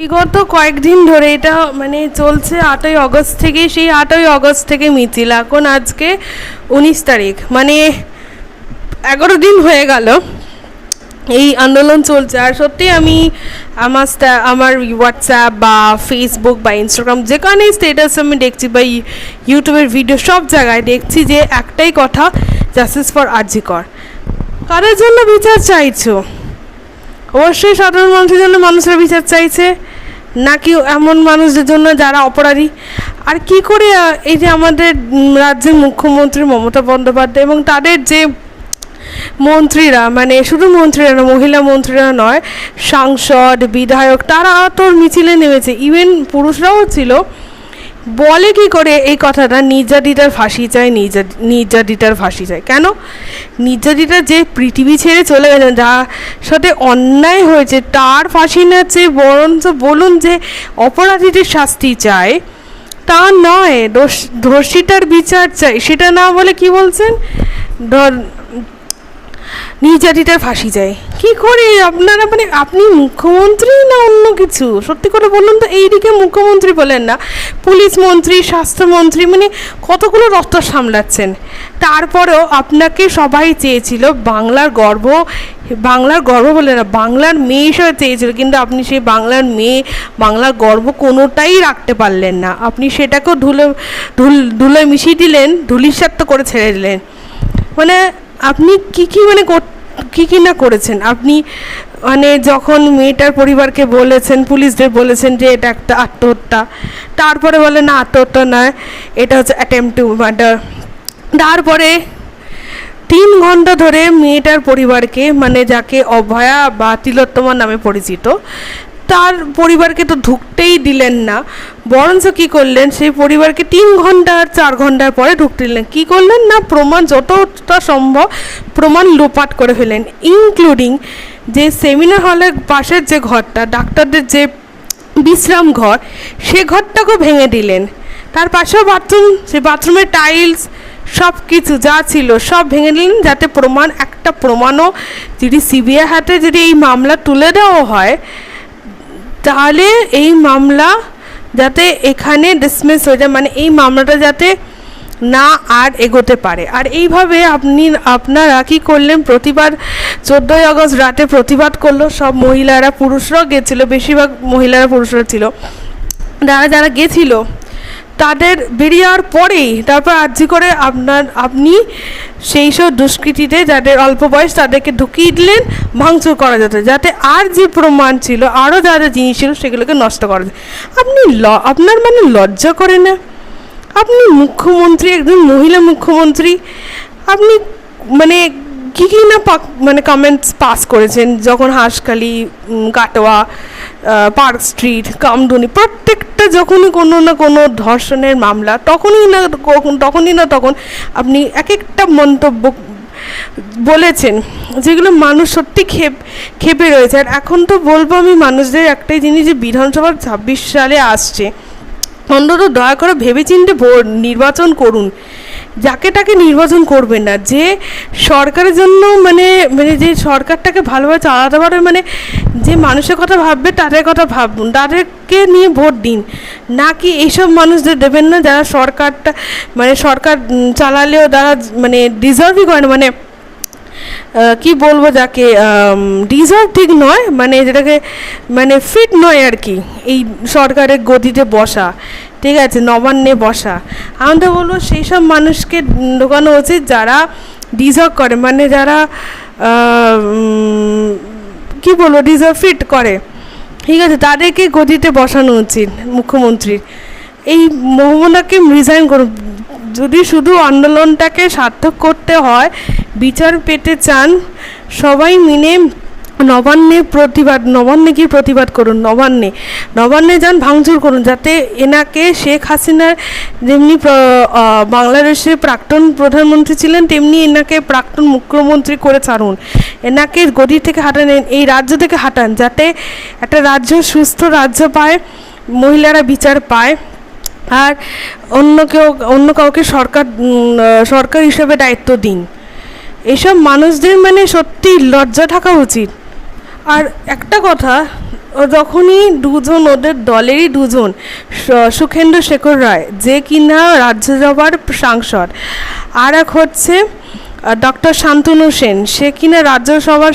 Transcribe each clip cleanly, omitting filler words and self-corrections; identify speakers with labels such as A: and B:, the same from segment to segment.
A: বিগত কয়েকদিন ধরে এটা মানে চলছে 8ই অগস্ট থেকে। সেই 8ই অগস্ট থেকে মিছিল, এখন আজকে 19 তারিখ, মানে 11 দিন হয়ে গেল এই আন্দোলন চলছে। আর সত্যি আমি আমার হোয়াটসঅ্যাপ বা ফেসবুক বা ইনস্টাগ্রাম যেখানেই স্ট্যাটাস আমি দেখছি বা ইউটিউবের ভিডিও সব জায়গায় দেখছি যে একটাই কথা, জাস্টিস ফর আরজি কর। কাদের জন্য বিচার চাইছো? অবশ্যই সাধারণ মানুষের জন্য মানুষরা বিচার চাইছে, নাকি এমন মানুষদের জন্য যারা অপরাধী? আর কি করে এই যে আমাদের রাজ্যের মুখ্যমন্ত্রী মমতা বন্দ্যোপাধ্যায় এবং তাদের যে মন্ত্রীরা, মানে শুধু মন্ত্রীরা না, মহিলা মন্ত্রীরা নয়, সাংসদ বিধায়ক, তারা তো মিছিলে নেমেছে, ইভেন পুরুষরাও ছিল। বলে কি করে এই কথাটা, নির্যাতিতার ফাঁসি চাই, নির্যাতিতার ফাঁসি চাই। কেন? নির্যাতিতা যে পৃথিবী ছেড়ে চলে গেছেন, যার সাথে অন্যায় হয়েছে তার ফাঁসি না চেয়ে বরঞ্চ বলুন যে অপরাধীদের শাস্তি চায়, তা নয়, ধর্ষিতার বিচার চাই, সেটা না বলে কি বলছেন, নির্যাতিতার ফাঁসি চাই। কি করে আপনারা, মানে আপনি মুখ্যমন্ত্রী না অন্য কিছু? সত্যি করে বলুন তো, এইদিকে মুখ্যমন্ত্রী বলেন না, পুলিশ মন্ত্রী, স্বাস্থ্যমন্ত্রী, মানে কতগুলো দপ্তর সামলাচ্ছেন। তারপরেও আপনাকে সবাই চেয়েছিল বাংলার গর্ব বলে না, বাংলার মেয়ে হিসেবে চেয়েছিল, কিন্তু আপনি সেই বাংলার মেয়ে, বাংলার গর্ব কোনোটাই রাখতে পারলেন না। আপনি সেটাকেও ধুলোয় মিশিয়ে দিলেন, ধুলিস্যাৎ করে ছেড়ে দিলেন। মানে আপনি কি না করেছেন আপনি। মানে যখন মেয়েটার পরিবারকে বলেছেন, পুলিশদের বলেছেন যে এটা একটা আত্মহত্যা, তারপরে বলে না আত্মহত্যা নয়, এটা হচ্ছে অ্যাটেম্পট টু মার্ডার। তারপরে 3 ঘন্টা ধরে মেয়েটার পরিবারকে, মানে যাকে অভয়া বা তিলোত্তমা নামে পরিচিত, তার পরিবারকে তো ঢুকতেই দিলেন না, বরঞ্চ কী করলেন, সেই পরিবারকে 3 ঘন্টা 4 ঘন্টার পরে ঢুকতে দিলেন। কী করলেন না, প্রমাণ যতটা সম্ভব প্রমাণ লোপাট করে ফেলেন, ইনক্লুডিং যে সেমিনার হলের পাশের যে ঘরটা, ডাক্তারদের যে বিশ্রাম ঘর, সে ঘরটাকেও ভেঙে দিলেন। তার পাশেও বাথরুম, সেই বাথরুমের টাইলস সব কিছু যা ছিল সব ভেঙে দিলেন, যাতে একটা প্রমাণও যদি সিবিআই হাতে যদি এই মামলা তুলে দেওয়া হয়, তাহলে এই মামলা যাতে এখানে ডিসমিস হয়ে যায়, মানে এই মামলাটা যাতে না আর এগোতে পারে। আর এইভাবে আপনারা কি করলেন, প্রতিবাদ 14ই আগস্ট রাতে প্রতিবাদ করলো সব মহিলারা, পুরুষরাও গেছিলো, বেশিরভাগ মহিলারা পুরুষরা ছিল, যারা গেছিল তাদের বেরিয়ে যাওয়ার পরেই তারপর আর্জি করে আপনি সেই সব দুষ্কৃতীদের, যাদের অল্প বয়স, তাদেরকে ঢুকিয়ে দিলেন, ভাঙচুর করা যেত, যাতে আর যে প্রমাণ ছিল, আরও যা যা জিনিস ছিল সেগুলোকে নষ্ট করা যায়। আপনার মানে লজ্জা করে না? আপনি মুখ্যমন্ত্রী, একজন মহিলা মুখ্যমন্ত্রী, আপনি মানে কী না মানে কমেন্টস পাস করেছেন, যখন হাঁসখালি, কাটোয়া, পার্ক স্ট্রিট, কামদুনি, প্রত্যেকটা যখনই কোনো না কোনো ধর্ষণের মামলা, তখনই না তখন আপনি এক একটা মন্তব্য বলেছেন, যেগুলো মানুষ সত্যি ক্ষেপে রয়েছে। আর এখন তো বলবো আমি মানুষদের একটাই জিনিস, যে বিধানসভা 26 সালে আসছে, অন্তত দয়া করে ভেবেচিন্তে নির্বাচন করুন। যাকে তাকে নির্বাচন করবেন না, যে সরকারের জন্য মানে যে সরকারটাকে ভালোভাবে চালাতে পারবে, মানে যে মানুষের কথা ভাববে তাদের কথা ভাবুন, তাদেরকে নিয়ে ভোট দিন, নাকি এইসব মানুষদের দেবেন না যারা সরকার চালালেও তারা মানে ডিজার্ভই করে না, মানে কি বলবো, যাকে ডিজার্ভ ঠিক নয়, মানে যেটাকে মানে ফিট নয় আর কি, এই সরকারের গদিতে বসা, ঠিক আছে, নবান্নে বসা। আমি তো বলবো সেই সব মানুষকে ঢোকানো উচিত যারা ডিজার্ভ করে, মানে যারা কি বলবো, ডিজার্ভ ফিট করে, ঠিক আছে, তাদেরকে গদিতে বসানো উচিত মুখ্যমন্ত্রীর। এই মোহাম্মদাকে রিজাইন করুন। যদি শুধু আন্দোলনটাকে সার্থক করতে হয়, বিচার পেতে চান, সবাই মিলে নবান্নে গিয়ে প্রতিবাদ করুন, নবান্নে যান, ভাঙচুর করুন, যাতে এনাকে শেখ হাসিনার যেমনি বাংলাদেশের প্রাক্তন প্রধানমন্ত্রী ছিলেন, তেমনি এনাকে প্রাক্তন মুখ্যমন্ত্রী করে ছাড়ুন, এনাকে গদি থেকে হাঁটান, এই রাজ্য থেকে হাঁটান, যাতে একটা রাজ্য সুস্থ রাজ্য পায়, মহিলারা বিচার পায়। আর অন্য কাউকে সরকার হিসেবে দায়িত্ব দিন। এসব মানুষদের মানে সত্যি লজ্জা থাকা উচিত। আর একটা কথা, যখনই দুজন, ওদের দলেরই দুজন, সুখেন্দু শেখর রায় যে কিনা রাজ্যসভার সাংসদ, আর এক হচ্ছে ডক্টর শান্তনু সেন, সে কিনা রাজ্যসভার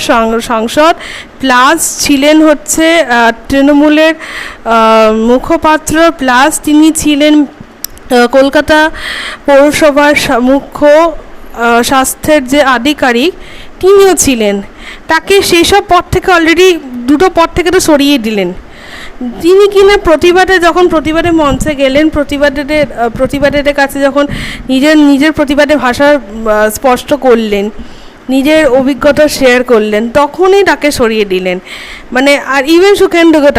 A: সাংসদ প্লাস ছিলেন হচ্ছে তৃণমূলের মুখপাত্র, প্লাস তিনি ছিলেন কলকাতা পৌরসভার মুখ্য স্বাস্থ্যের যে আধিকারিক, তিনিও ছিলেন। তাকে সেই সব পদ থেকে অলরেডি দুটো পদ থেকে তো সরিয়ে দিলেন। তিনি কিনা যখন প্রতিবাদে মঞ্চে গেলেন, প্রতিবাদের কাছে যখন নিজের প্রতিবাদে ভাষা স্পষ্ট করলেন, নিজের অভিজ্ঞতা শেয়ার করলেন, তখনই তাকে সরিয়ে দিলেন। মানে আর ইভেন সুখেন্দুকে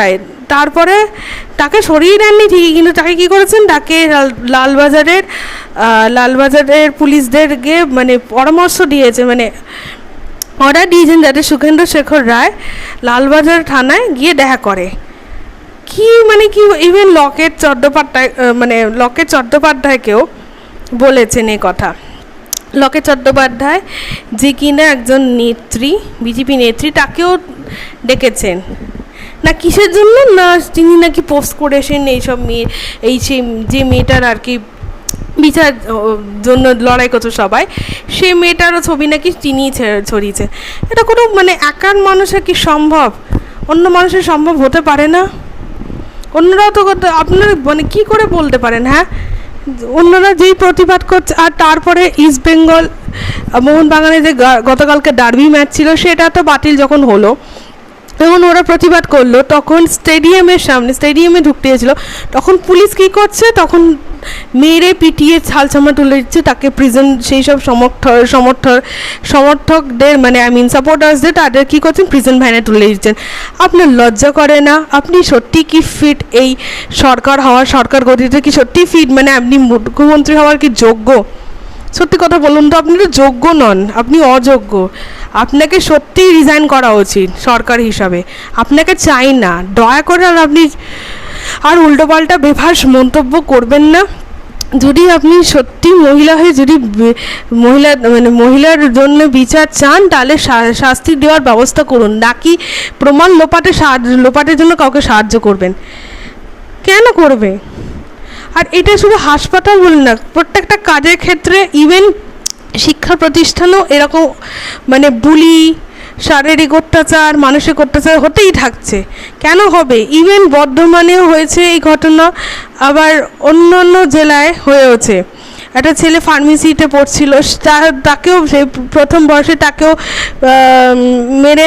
A: তারপরে তাকে সরিয়ে দেননি ঠিকই, কিন্তু তাকে কী করেছেন, তাকে লালবাজারের পুলিশদেরকে মানে পরামর্শ দিয়েছে, মানে অর্ডার দিয়েছেন যাতে সুখেন্দু শেখর রায় লালবাজার থানায় গিয়ে দেখা করে। ইভেন লকেট চট্টোপাধ্যায়কেও বলেছেন এই কথা। লকেট চট্টোপাধ্যায় যে কিনা একজন নেত্রী, বিজেপি নেত্রী, তাকেও ডেকেছেন না কিসের জন্য, না তিনি নাকি পোস্ট করেছেন এইসব যে মেয়েটার আর কি বিচার জন্য লড়াই করতো সবাই, সেই মেয়েটারও ছবি নাকি তিনিই ছড়িয়েছে। এটা কোনো মানে একার মানুষের কি সম্ভব? অন্য মানুষের সম্ভব হতে পারে না? অন্যরাও তো আপনারা মানে কী করে বলতে পারেন? হ্যাঁ, অন্যরা যেই প্রতিবাদ করছে, আর তারপরে ইস্ট বেঙ্গল মোহনবাগানে যে গতকালকে ডার্বি ম্যাচ ছিল, সেটা তো বাতিল যখন হলো, তখন ওরা প্রতিবাদ করলো, তখন স্টেডিয়ামে ঢুকতে গেছিলো, তখন পুলিশ কী করছে, তখন মেরে পিটিয়ে ছালচামড়া তুলে দিচ্ছে, তাকে প্রিজন সেই সব সমর্থকদের মানে সাপোর্টার্সদের তাদের কী করছেন, প্রিজন ভ্যানে তুলে দিচ্ছেন। আপনার লজ্জা করে না? আপনি সত্যি কি ফিট এই সরকার গঠিত কি সত্যি ফিট? মানে আপনি মুখ্যমন্ত্রী হওয়ার কি যোগ্য? সত্যি কথা বলুন তো, আপনি তো যোগ্য নন, আপনি অযোগ্য। আপনাকে সত্যিই রিজাইন করা উচিত সরকার হিসাবে। আপনাকে চাই না, দয়া করে। আর আপনি আর উল্টোপাল্টা বেফাস মন্তব্য করবেন না। যদি আপনি সত্যি মহিলা হয়ে যদি মহিলার জন্য বিচার চান, তাহলে শাস্তি দেওয়ার ব্যবস্থা করুন, নাকি প্রমাণ লোপাটের জন্য কাউকে সাহায্য করবেন। কেন করবে? আর এটা শুধু হাসপাতাল বলে না, প্রত্যেকটা কাজের ক্ষেত্রে, ইভেন শিক্ষা প্রতিষ্ঠানও এরকম মানে বুলি, শারীরিক অত্যাচার, মানসিক অত্যাচার হতেই থাকছে। কেন হবে? ইভেন বর্ধমানেও হয়েছে এই ঘটনা, আবার অন্য জেলায় হয়েওছে। একটা ছেলে ফার্মেসিতে পড়ছিল, তাকেও সেই প্রথম বয়সে তাকেও মেরে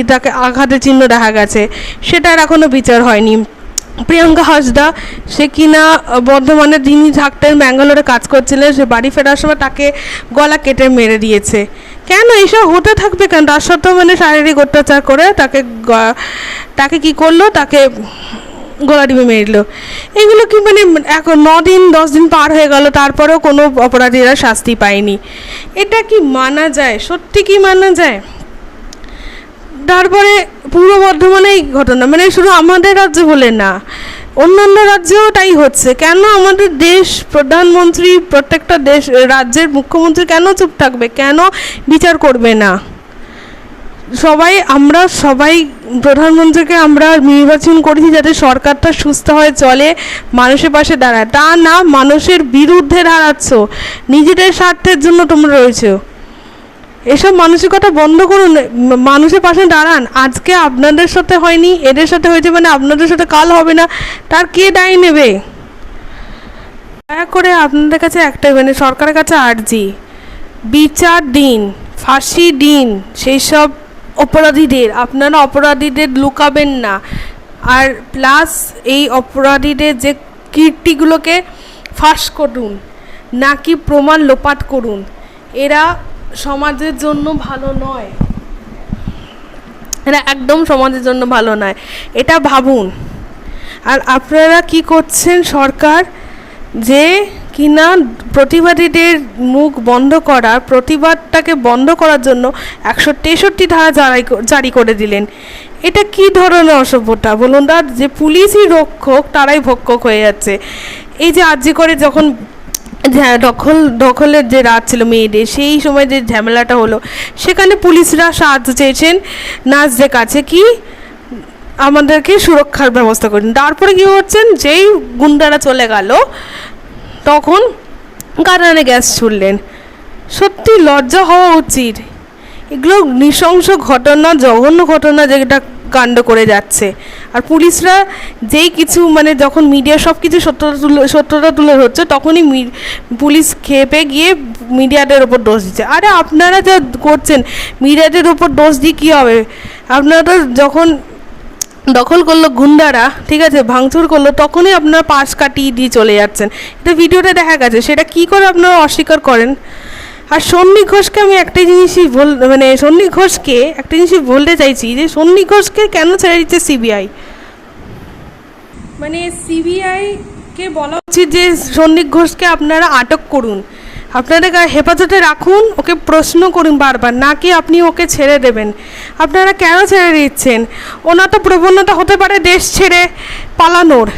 A: তাকে আঘাতের চিহ্ন দেখা গেছে, সেটার এখনও বিচার হয়নি। প্রিয়াঙ্কা হাসদা, সে কিনা বর্ধমানে যিনি থাকতেন, ব্যাঙ্গালোরে কাজ করছিলেন, সে বাড়ি ফেরার সময় তাকে গলা কেটে মেরে দিয়েছে। কেন এইসব হতে থাকবে? কেন? তার সত্ত্বেও মানে শারীরিক অত্যাচার করে তাকে কি করলো, তাকে গলা টিপে মেরে দিল। এগুলো কি মানে এখন 9-10 দিন পার হয়ে গেল, তারপরেও কোনো অপরাধীরা শাস্তি পায়নি। এটা কি মানা যায়? সত্যি কি মানা যায়? তারপরে পূর্ব বর্ধমানে ঘটনা, মানে শুধু আমাদের রাজ্য বলে না, অন্যান্য রাজ্যেও তাই হচ্ছে। কেন আমাদের প্রধানমন্ত্রী, প্রত্যেকটা রাজ্যের মুখ্যমন্ত্রী কেন চুপ থাকবে? কেন বিচার করবে না? আমরা সবাই প্রধানমন্ত্রীকে আমরা নির্বাচন করেছি যাতে সরকারটা সুস্থ হয়ে চলে, মানুষের পাশে দাঁড়ায়। তা না, মানুষের বিরুদ্ধে দাঁড়াচ্ছ, নিজেদের স্বার্থের জন্য তোমরা রয়েছো। এসব মানসিকতা বন্ধ করুন, মানুষের পাশে দাঁড়ান। আজকে আপনাদের সাথে হয়নি, এদের সাথে হয়েছে, মানে আপনাদের সাথে কাল হবে না, তার কে দায়ী নেবে? দয়া করে আপনাদের কাছে একটাই মানে সরকারের কাছে আর্জি, বিচার দিন, ফাঁসি দিন সেই সব অপরাধীদের। আপনারা অপরাধীদের লুকাবেন না। আর প্লাস এই অপরাধীদের যে কীর্তিগুলোকে ফাঁস করুন, নাকি প্রমাণ লোপাট করুন। এরা সমাজের জন্য ভালো নয়, এরা একদম সমাজের জন্য ভালো নয়, এটা ভাবুন। আর আপনারা কি করছেন? সরকার যে কিনা প্রতিবাদীদের মুখ বন্ধ করার, প্রতিবাদটাকে বন্ধ করার জন্য 163 ধারা জারি করে দিলেন। এটা কি ধরনের অসভ্যতা বলুন? যে পুলিশই রক্ষক, তারাই ভক্ষক হয়ে যাচ্ছে। এই যে আর্জি করে যখন হ্যাঁ, দখলের যে রাত ছিল মেয়েদের, সেই সময় যে ঝামেলাটা হলো, সেখানে পুলিশরা সাহায্য চেয়েছেন নার্সদের কাছে, কি আমাদেরকে সুরক্ষার ব্যবস্থা করুন। তারপরে কী হচ্ছেন, যেই গুন্ডারা চলে গেল তখন কারণে গ্যাস ছুড়লেন। সত্যি লজ্জা হওয়া উচিত। এগুলো নৃশংস ঘটনা, জঘন্য ঘটনা যেটা কাণ্ড করে যাচ্ছে। আর পুলিশরা যেই কিছু মানে যখন মিডিয়া সব কিছু সত্যতা তুলে ধরছে, তখনই পুলিশ খেপে গিয়ে মিডিয়াদের ওপর দোষ দিচ্ছে। আরে আপনারা যা করছেন মিডিয়াদের ওপর দোষ দিয়ে কী হবে? আপনারা তো যখন দখল করলো গুন্ডারা, ঠিক আছে, ভাঙচুর করলো, তখনই আপনারা পাশ কাটিয়ে দিয়ে চলে যাচ্ছেন। এটা ভিডিওতে দেখা গেছে, সেটা কী করে আপনারা অস্বীকার করেন? আর সন্নি ঘোষকে আমি একটা জিনিসই সন্নি ঘোষকে একটা জিনিসই বলতে চাইছি, যে সন্নি ঘোষকে কেন ছেড়ে দিচ্ছে সিবিআই? মানে সিবিআইকে বলা উচিত যে সন্নি ঘোষকে আপনারা আটক করুন, আপনারা হেফাজতে রাখুন, ওকে প্রশ্ন করুন বারবার, না কি আপনি ওকে ছেড়ে দেবেন। আপনারা কেন ছেড়ে দিচ্ছেন? ওনার তো প্রবণতা হতে পারে দেশ ছেড়ে পালানোর।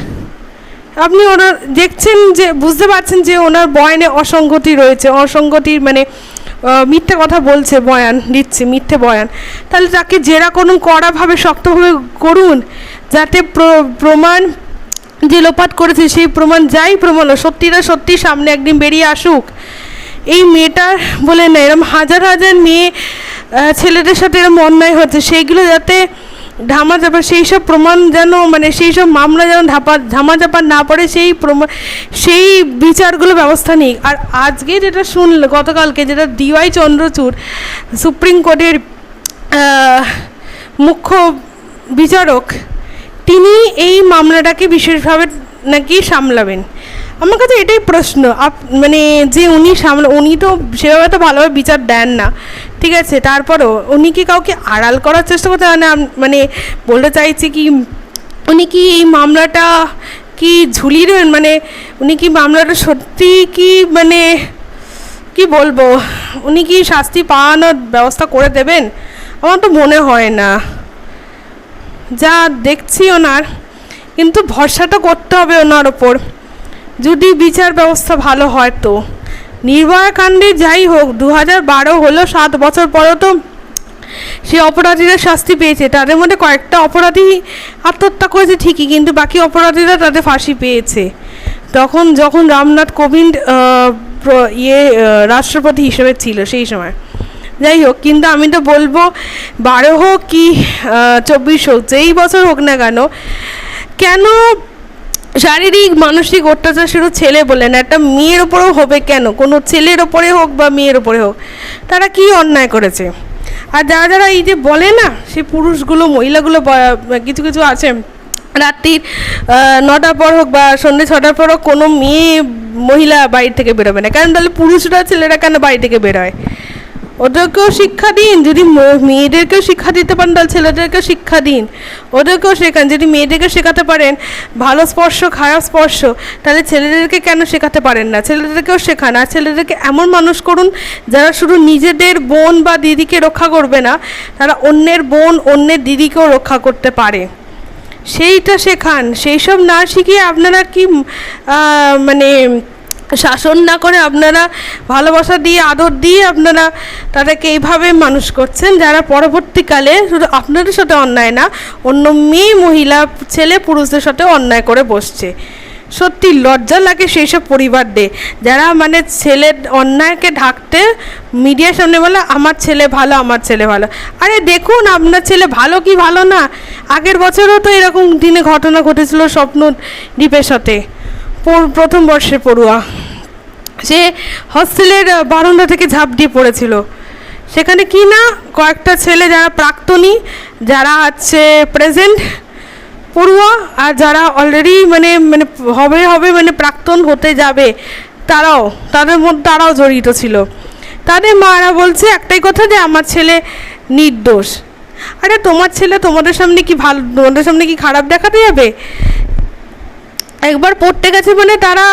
A: আপনি ওনার দেখছেন, যে বুঝতে পারছেন যে ওনার বয়ানে অসঙ্গতি রয়েছে, অসঙ্গতির মানে মিথ্যে কথা বলছে, বয়ান দিচ্ছে, মিথ্যে বয়ান। তাহলে তাকে জেরা করুন, কড়াভাবে শক্তভাবে করুন, যাতে প্রমাণ যে লোপাট করেছে সেই প্রমাণ, যাই প্রমাণ সত্যিটা সত্যি সামনে একদিন বেরিয়ে আসুক। এই মেয়েটার বলে না, এরকম হাজার হাজার মেয়ে ছেলেদের সাথে এরকম অন্যায় হচ্ছে, সেইগুলো যাতে ধামাচাপা, সেই সব প্রমাণ যেন মানে সেই সব মামলা যেন ধামাচাপা না পড়ে, সেই প্রমাণ, সেই বিচারগুলো ব্যবস্থা নিক। আর আজকে যেটা গতকালকে যেটা ডিওয়াই চন্দ্রচূড়, সুপ্রিম কোর্টের মুখ্য বিচারক, তিনি এই মামলাটাকে বিশেষভাবে নাকি সামলাবেন। আমার কাছে এটাই প্রশ্ন, মানে যে উনি তো সেভাবে তো ভালোভাবে বিচার দেন না, ঠিক আছে, তারপরেও উনি কি কাউকে আড়াল করার চেষ্টা করতে না? মানে বলতে চাইছি কি, উনি কি এই মামলাটা কি ঝুলিয়ে দেবেন? মানে উনি কি মামলাটা সত্যি কি মানে কি বলবো, উনি কি শাস্তি পাওয়ানোর ব্যবস্থা করে দেবেন? আমার তো মনে হয় না, যা দেখছি ওনার। কিন্তু ভরসাটা করতে হবে ওনার ওপর, যদি বিচার ব্যবস্থা ভালো হয় তো। নির্ভয়া কাণ্ডে যাই হোক, 2012 হলো, 7 বছর পরও তো সে অপরাধীরা শাস্তি পেয়েছে। তাদের মধ্যে কয়েকটা অপরাধী আত্মহত্যা করেছে ঠিকই, কিন্তু বাকি অপরাধীরা তাদের ফাঁসি পেয়েছে যখন রামনাথ কোবিন্দ রাষ্ট্রপতি হিসেবে ছিল সেই সময়। যাই হোক, কিন্তু আমি তো বলবো 12 হোক কি 24 হোক, যেই বছর হোক না কেন শারীরিক মানসিক অত্যাচার শুধু ছেলে বলে না, একটা মেয়ের ওপরেও হবে কেন? কোনো ছেলের ওপরে হোক বা মেয়ের ওপরে হোক, তারা কি অন্যায় করেছে? আর যারা যারা এই যে বলে না, সেই পুরুষগুলো মহিলাগুলো কিছু কিছু আছে, রাত্রির 9টার পর হোক বা সন্ধ্যে 6টার পর হোক কোনো মহিলা বাড়ি থেকে বেরোবে না। কারণ তাহলে পুরুষরা ছেলেরা কেন বাড়ি থেকে বেরোয়? ওদেরকেও শিক্ষা দিন, যদি মেয়েদেরকেও শিক্ষা দিতে পারেন তাহলে ছেলেদেরকেও শিক্ষা দিন, ওদেরকেও শেখান। যদি মেয়েদেরকে শেখাতে পারেন ভালো স্পর্শ খারাপ স্পর্শ, তাহলে ছেলেদেরকে কেন শেখাতে পারেন না? ছেলেদেরকেও শেখান। আর ছেলেদেরকে এমন মানুষ করুন যারা শুধু নিজেদের বোন বা দিদিকে রক্ষা করবে না, তারা অন্যের বোন অন্যের দিদিকেও রক্ষা করতে পারে, সেইটা শেখান। সেই সব না শিখিয়ে আপনারা কি মানে শাসন না করে আপনারা ভালোবাসা দিয়ে আদর দিয়ে আপনারা তাদেরকে এইভাবে মানুষ করছেন, যারা পরবর্তীকালে শুধু আপনাদের সাথে অন্যায় না, অন্য মেয়ে মহিলা ছেলে পুরুষদের সাথে অন্যায় করে বসছে। সত্যি লজ্জা লাগে সেই সব পরিবারদের, যারা মানে ছেলের অন্যায়কে ঢাকতে মিডিয়ার সামনে বলে আমার ছেলে ভালো, আমার ছেলে ভালো। আরে দেখুন আপনার ছেলে ভালো কি ভালো না। আগের বছরও তো এরকম দিনে ঘটনা ঘটেছিল স্বপ্নদ্বীপের সাথে, প্রথম বর্ষে পড়ুয়া, সে হস্টেলের বারান্দা থেকে ঝাঁপ দিয়ে পড়েছিল। সেখানে কি না কয়েকটা ছেলে যারা প্রাক্তনী, যারা হচ্ছে প্রেজেন্ট পড়ুয়া, আর যারা অলরেডি মানে মানে হবে মানে প্রাক্তন হতে যাবে, তারাও জড়িত ছিল। তাদের মারা বলছে একটাই কথা, যে আমার ছেলে নির্দোষ। আরে তোমার ছেলে তোমাদের সামনে কি খারাপ দেখাতে যাবে? একবার পড়তে গেছে মানে তারা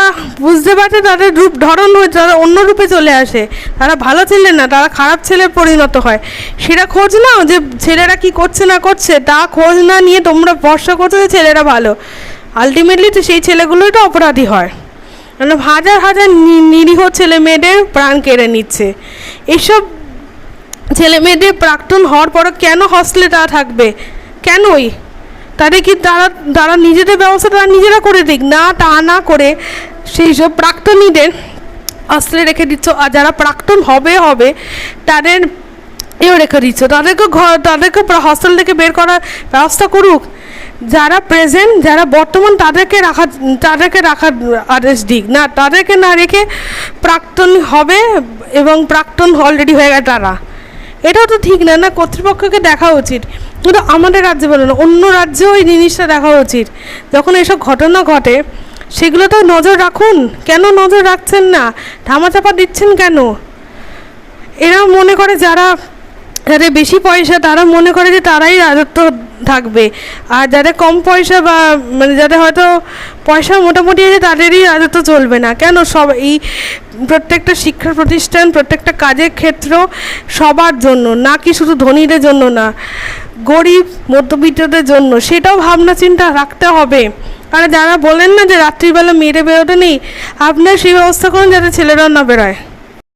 A: বুঝতে পারছে, তাদের ধরন তারা অন্য রূপে চলে আসে, তারা ভালো ছেলে না, তারা খারাপ ছেলে পরিণত হয়। সেটা খোঁজ নাও, যে ছেলেরা কি করছে না করছে, তা খোঁজ না নিয়ে তোমরা ভরসা করছো যে ছেলেরা ভালো। আলটিমেটলি তো সেই ছেলেগুলোই তো অপরাধী হয়। মানে হাজার হাজার নিরীহ ছেলে মেয়েদের প্রাণ কেড়ে নিচ্ছে। এসব ছেলে মেয়েদের প্রাক্তন হওয়ার পরও কেন হস্টেলে তারা থাকবে? কেনই? তাদের কি তারা নিজেদের ব্যবস্থা তারা নিজেরা করে দিক না, তা না করে সেই সব প্রাক্তনীদের হস্টেলে রেখে দিচ্ছ, আর যারা প্রাক্তন হবে তাদের রেখে দিচ্ছ, তাদেরকে হস্টেল থেকে বের করার ব্যবস্থা করুক। যারা প্রেজেন্ট, যারা বর্তমান, তাদেরকে রাখার আদেশ দিক না, তাদেরকে না রেখে প্রাক্তন হবে এবং প্রাক্তন অলরেডি হয়ে গেছে তারা। এটাও তো ঠিক না, কর্তৃপক্ষকে দেখা উচিত। কিন্তু আমাদের রাজ্যে বলে না, অন্য রাজ্যেও এই জিনিসটা দেখা উচিত। যখন এসব ঘটনা ঘটে সেগুলো তো নজর রাখুন। কেন নজর রাখছেন না? ধামাচাপা দিচ্ছেন কেন? এরা মনে করে যাদের বেশি পয়সা তারা মনে করে যে তারাই রাজত্ব থাকবে, আর যাদের কম পয়সা বা মানে যাদের হয়তো পয়সা মোটামুটি আছে তাদেরই রাজত্ব চলবে না। কেন? সব এই প্রত্যেকটা শিক্ষা প্রতিষ্ঠান, প্রত্যেকটা কাজের ক্ষেত্র সবার জন্য, না কি শুধু ধনীদের জন্য না, গরিব মধ্যবিত্তদের জন্য, সেটাও ভাবনা চিন্তা রাখতে হবে। আর যারা বলেন না যে রাত্রিবেলা মেয়েরা বেরোতে নেই, আপনার সেই ব্যবস্থা করুন যাতে ছেলেরাও না বেরোয়।